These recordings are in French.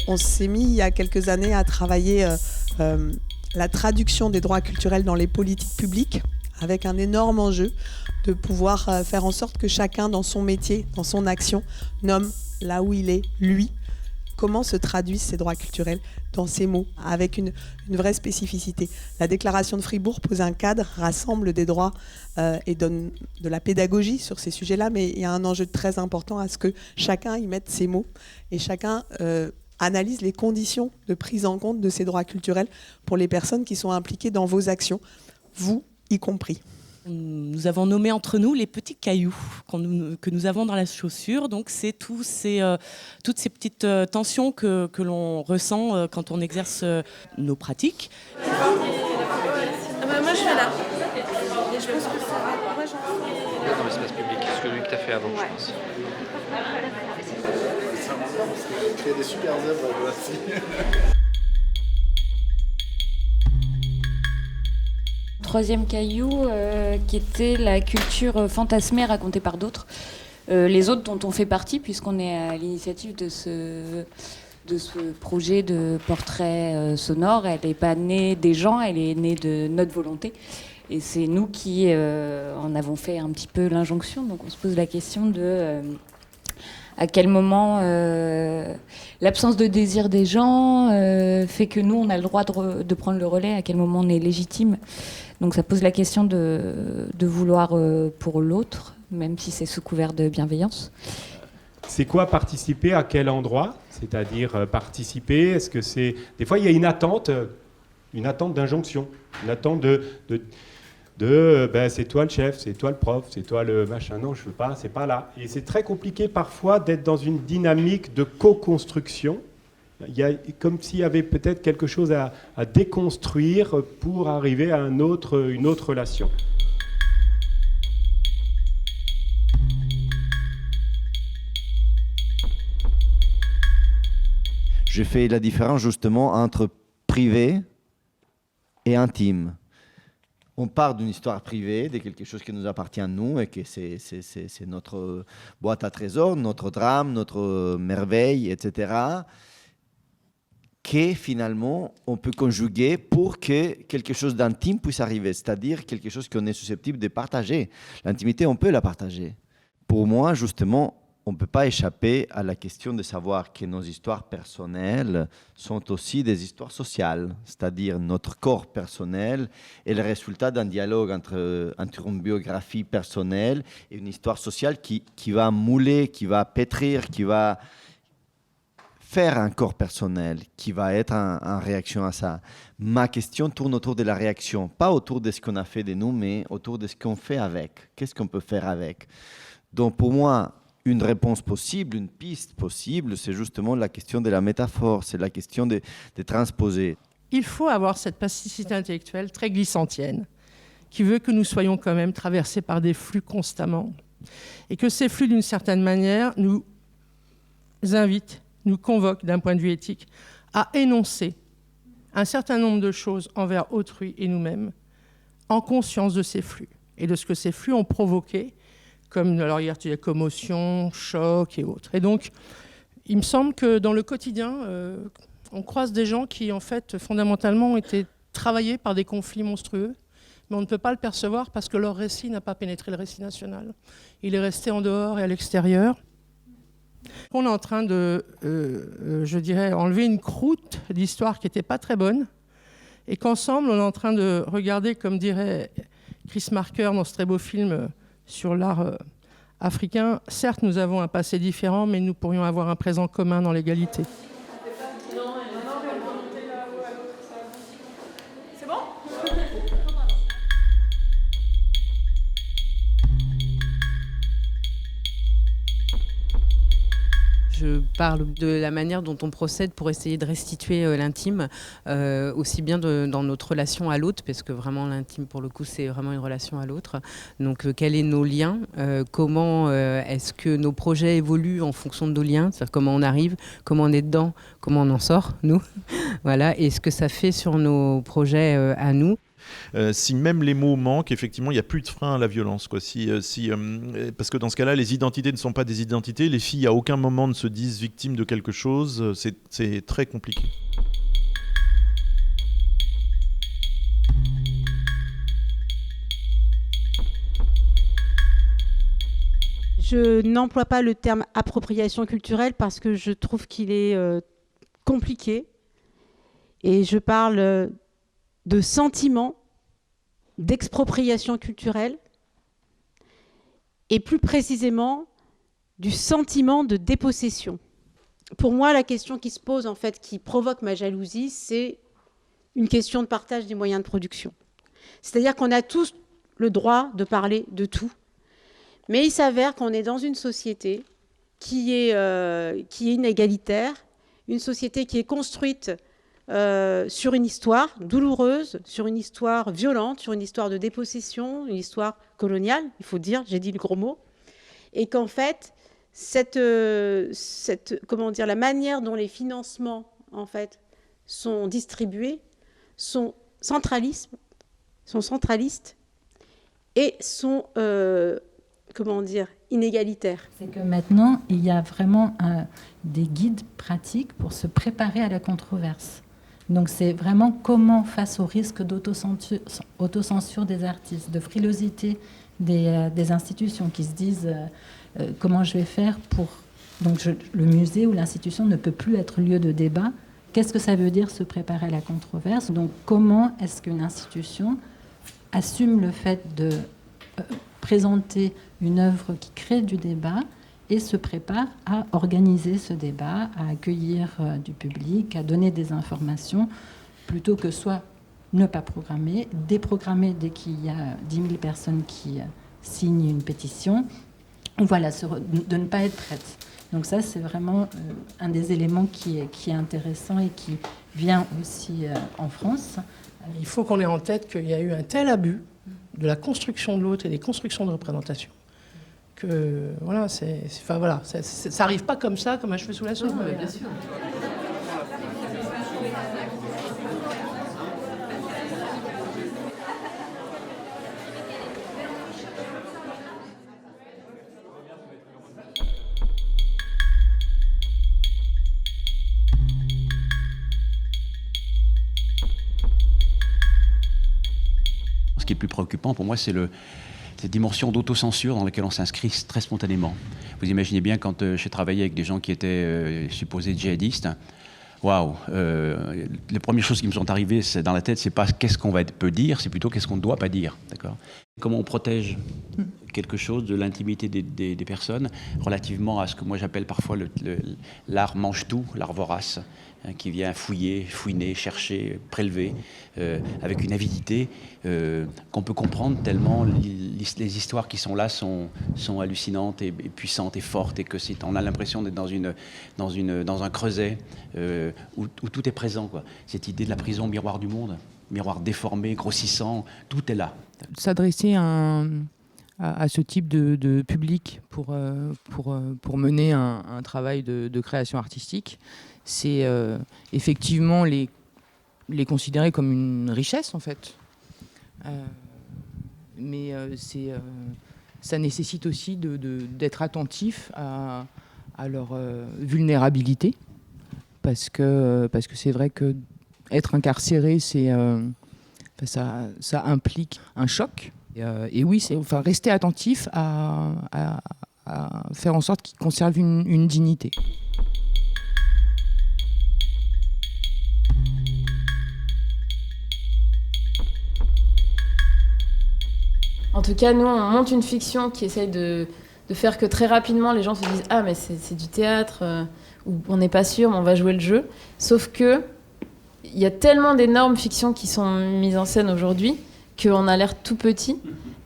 On s'est mis il y a quelques années à travailler la traduction des droits culturels dans les politiques publiques, avec un énorme enjeu de pouvoir faire en sorte que chacun dans son métier, dans son action, nomme là où il est, lui, comment se traduisent ces droits culturels dans ces mots, avec une vraie spécificité. La déclaration de Fribourg pose un cadre, rassemble des droits et donne de la pédagogie sur ces sujets-là, mais il y a un enjeu très important à ce que chacun y mette ses mots et chacun analyse les conditions de prise en compte de ces droits culturels pour les personnes qui sont impliquées dans vos actions, vous y compris. Nous avons nommé entre nous les petits cailloux que nous avons dans la chaussure. Donc c'est toutes ces petites tensions que l'on ressent quand on exerce nos pratiques. Moi je vais là. Et je pense que ça va. Moi j'en fais. Dans l'espace public, ce que lui que tu as fait avant, je pense. Il y a des super œuvres voici. Troisième caillou qui était la culture fantasmée racontée par d'autres. Les autres dont on fait partie, puisqu'on est à l'initiative de ce projet de portrait sonore. Elle n'est pas née des gens, elle est née de notre volonté. Et c'est nous qui en avons fait un petit peu l'injonction. Donc on se pose la question de à quel moment l'absence de désir des gens fait que nous, on a le droit de prendre le relais, à quel moment on est légitime. Donc ça pose la question de vouloir pour l'autre, même si c'est sous couvert de bienveillance. C'est quoi participer, à quel endroit ? C'est-à-dire participer, est-ce que c'est... Des fois, il y a une attente d'injonction, une attente de c'est toi le chef, c'est toi le prof, c'est toi le machin. Non, je veux pas, c'est pas là. Et c'est très compliqué parfois d'être dans une dynamique de co-construction. Il y a comme s'il y avait peut-être quelque chose à déconstruire pour arriver à une autre relation. Je fais la différence justement entre privé et intime. On part d'une histoire privée, de quelque chose qui nous appartient à nous et que c'est notre boîte à trésors, notre drame, notre merveille, etc. Que finalement on peut conjuguer pour que quelque chose d'intime puisse arriver, c'est-à-dire quelque chose qu'on est susceptible de partager. L'intimité, on peut la partager. Pour moi, justement, on ne peut pas échapper à la question de savoir que nos histoires personnelles sont aussi des histoires sociales, c'est-à-dire notre corps personnel est le résultat d'un dialogue entre une biographie personnelle et une histoire sociale qui va mouler, qui va pétrir, qui va faire un corps personnel, qui va être en réaction à ça. Ma question tourne autour de la réaction, pas autour de ce qu'on a fait de nous, mais autour de ce qu'on fait avec. Qu'est-ce qu'on peut faire avec ? Donc pour moi, une réponse possible, une piste possible, c'est justement la question de la métaphore, c'est la question de transposer. Il faut avoir cette plasticité intellectuelle très glissantienne, qui veut que nous soyons quand même traversés par des flux constamment, et que ces flux, d'une certaine manière, nous invitent, nous convoquent d'un point de vue éthique, à énoncer un certain nombre de choses envers autrui et nous-mêmes, en conscience de ces flux, et de ce que ces flux ont provoqué, comme alors hier tu dis commotion, choc et autres. Et donc, il me semble que dans le quotidien, on croise des gens qui, en fait, fondamentalement, ont été travaillés par des conflits monstrueux, mais on ne peut pas le percevoir parce que leur récit n'a pas pénétré le récit national. Il est resté en dehors et à l'extérieur. On est en train de, je dirais, enlever une croûte d'histoire qui n'était pas très bonne, et qu'ensemble, on est en train de regarder, comme dirait Chris Marker dans ce très beau film sur l'art africain. Certes, nous avons un passé différent, mais nous pourrions avoir un présent commun dans l'égalité. C'est bon ? Je parle de la manière dont on procède pour essayer de restituer l'intime, aussi bien dans notre relation à l'autre, parce que vraiment l'intime, pour le coup, c'est vraiment une relation à l'autre. Donc, quels sont nos liens ? Comment est-ce que nos projets évoluent en fonction de nos liens ? C'est-à-dire comment on arrive, comment on est dedans, comment on en sort, nous. Voilà, et ce que ça fait sur nos projets à nous. Si même les mots manquent, effectivement, il n'y a plus de frein à la violence, quoi. Parce que dans ce cas-là, les identités ne sont pas des identités. Les filles, à aucun moment, ne se disent victimes de quelque chose. C'est très compliqué. Je n'emploie pas le terme appropriation culturelle parce que je trouve qu'il est compliqué. Et je parle de sentiment d'expropriation culturelle et plus précisément du sentiment de dépossession. Pour moi, la question qui se pose, en fait, qui provoque ma jalousie, c'est une question de partage des moyens de production. C'est-à-dire qu'on a tous le droit de parler de tout, mais il s'avère qu'on est dans une société qui est inégalitaire, une société qui est construite sur une histoire douloureuse, sur une histoire violente, sur une histoire de dépossession, une histoire coloniale, il faut dire, j'ai dit le gros mot, et qu'en fait, la manière dont les financements en fait, sont distribués sont centralistes et sont inégalitaires. C'est que maintenant, il y a vraiment des guides pratiques pour se préparer à la controverse. Donc c'est vraiment comment, face au risque d'autocensure des artistes, de frilosité des institutions qui se disent comment je vais faire pour... Donc le musée ou l'institution ne peut plus être lieu de débat. Qu'est-ce que ça veut dire se préparer à la controverse? Donc comment est-ce qu'une institution assume le fait de présenter une œuvre qui crée du débat et se prépare à organiser ce débat, à accueillir du public, à donner des informations, plutôt que soit ne pas programmer, déprogrammer dès qu'il y a 10 000 personnes qui signent une pétition, voilà, de ne pas être prête. Donc ça, c'est vraiment un des éléments qui est intéressant et qui vient aussi en France. Il faut qu'on ait en tête qu'il y a eu un tel abus de la construction de l'autre et des constructions de représentation que voilà, ça arrive pas comme ça, comme un cheveu sous la soupe. Bien sûr. Ce qui est plus préoccupant pour moi, c'est cette dimension d'autocensure dans laquelle on s'inscrit très spontanément. Vous imaginez bien quand j'ai travaillé avec des gens qui étaient supposés djihadistes, waouh, les premières choses qui me sont arrivées dans la tête, c'est pas qu'est-ce qu'on peut dire, c'est plutôt qu'est-ce qu'on ne doit pas dire. D'accord ? Comment on protège quelque chose de l'intimité des personnes relativement à ce que moi j'appelle parfois l'art mange-tout, l'art vorace, qui vient fouiner, chercher, prélever, avec une avidité qu'on peut comprendre tellement les histoires qui sont là sont hallucinantes et puissantes et fortes, et que on a l'impression d'être dans un creuset où tout est présent, quoi. Cette idée de la prison miroir du monde, miroir déformé, grossissant, tout est là. S'adresser à ce type de public pour mener un travail de création artistique, c'est effectivement les considérer comme une richesse, en fait. Mais ça nécessite aussi d'être attentif à leur vulnérabilité, parce que c'est vrai que être incarcéré, ça implique un choc. Et oui, rester attentif à faire en sorte qu'ils conservent une dignité. En tout cas, nous, on monte une fiction qui essaye de faire que très rapidement, les gens se disent « Ah, mais c'est du théâtre, ou on n'est pas sûr, mais on va jouer le jeu ». Sauf que il y a tellement d'énormes fictions qui sont mises en scène aujourd'hui qu'on a l'air tout petit,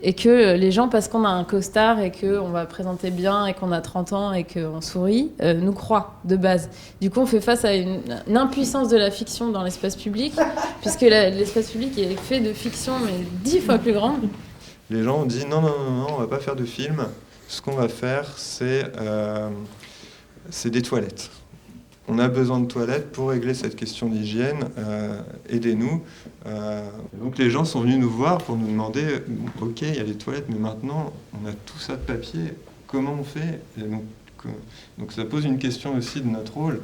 et que les gens, parce qu'on a un costard et qu'on va présenter bien et qu'on a 30 ans et qu'on sourit, nous croient de base. Du coup, on fait face à une impuissance de la fiction dans l'espace public, puisque l'espace public est fait de fiction, mais 10 fois plus grande. Les gens ont dit non, on va pas faire de film. Ce qu'on va faire, c'est des toilettes. On a besoin de toilettes pour régler cette question d'hygiène, aidez-nous. Donc les gens sont venus nous voir pour nous demander, ok, il y a les toilettes, mais maintenant on a tout ça de papier, comment on fait? Et donc ça pose une question aussi de notre rôle.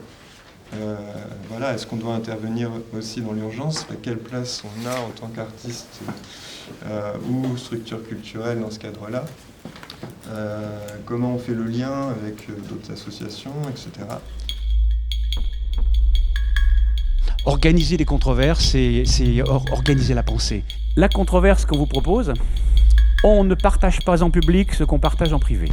Voilà, est-ce qu'on doit intervenir aussi dans l'urgence? Quelle place on a en tant qu'artiste ou structure culturelle dans ce cadre-là? Comment on fait le lien avec d'autres associations, etc. Organiser les controverses, c'est organiser la pensée. La controverse qu'on vous propose, on ne partage pas en public ce qu'on partage en privé.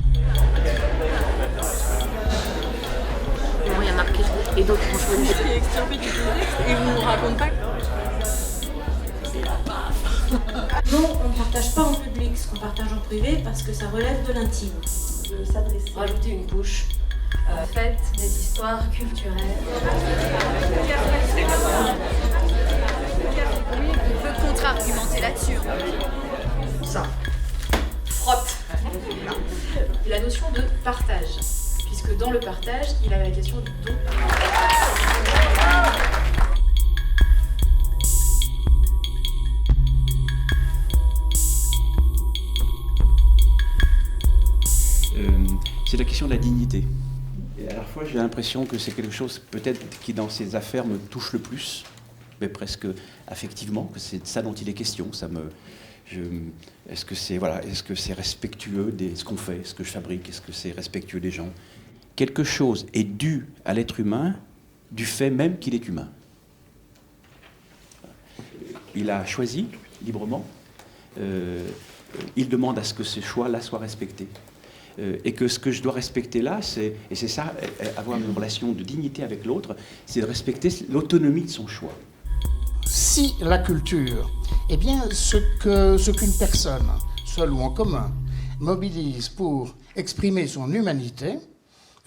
Il y a marqué. Et donc, franchement, ce qui est extirpé du texte et vous nous racontez pas. Non, on ne partage pas en public ce qu'on partage en privé parce que ça relève de l'intime. De s'adresser. Rajouter une couche. Faites des histoires culturelles. Oui, on peut contre-argumenter là-dessus. Ça. Frotte. La notion de partage. Puisque dans le partage, il y a la question du don. C'est la question de la dignité. Et à la fois, j'ai l'impression que c'est quelque chose peut-être qui, dans ces affaires, me touche le plus, mais presque affectivement, que c'est de ça dont il est question. Est-ce que c'est respectueux de ce qu'on fait, ce que je fabrique, est-ce que c'est respectueux des gens? Quelque chose est dû à l'être humain du fait même qu'il est humain. Il a choisi librement. Il demande à ce que ce choix-là soit respecté. Et que ce que je dois respecter là, c'est ça, avoir une relation de dignité avec l'autre, c'est de respecter l'autonomie de son choix. Si la culture, eh bien, ce qu'une personne, seule ou en commun, mobilise pour exprimer son humanité,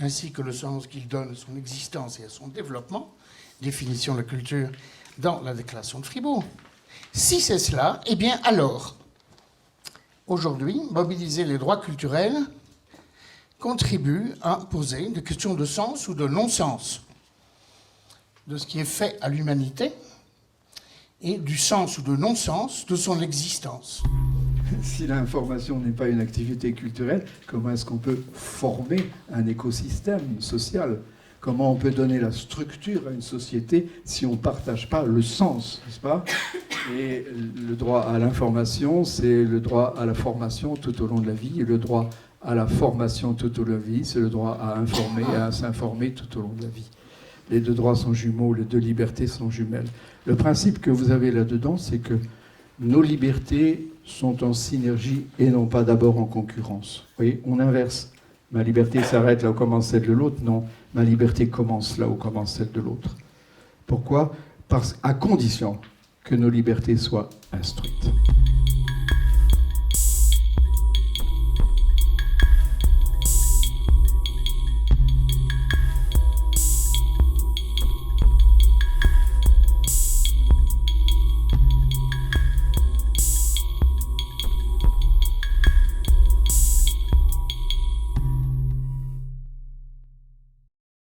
ainsi que le sens qu'il donne à son existence et à son développement, définition de la culture dans la Déclaration de Fribourg, si c'est cela, eh bien alors, aujourd'hui, mobiliser les droits culturels contribue à poser des questions de sens ou de non-sens de ce qui est fait à l'humanité et du sens ou de non-sens de son existence. Si l'information n'est pas une activité culturelle, comment est-ce qu'on peut former un écosystème social? Comment on peut donner la structure à une société si on ne partage pas le sens, n'est-ce pas? Et le droit à l'information, c'est le droit à la formation tout au long de la vie, et le droit à la formation tout au long de la vie, c'est le droit à informer et à s'informer tout au long de la vie. Les deux droits sont jumeaux, les deux libertés sont jumelles. Le principe que vous avez là-dedans, c'est que nos libertés sont en synergie et non pas d'abord en concurrence. Vous voyez, on inverse. Ma liberté s'arrête là où commence celle de l'autre. Non, ma liberté commence là où commence celle de l'autre. Pourquoi? À condition que nos libertés soient instruites.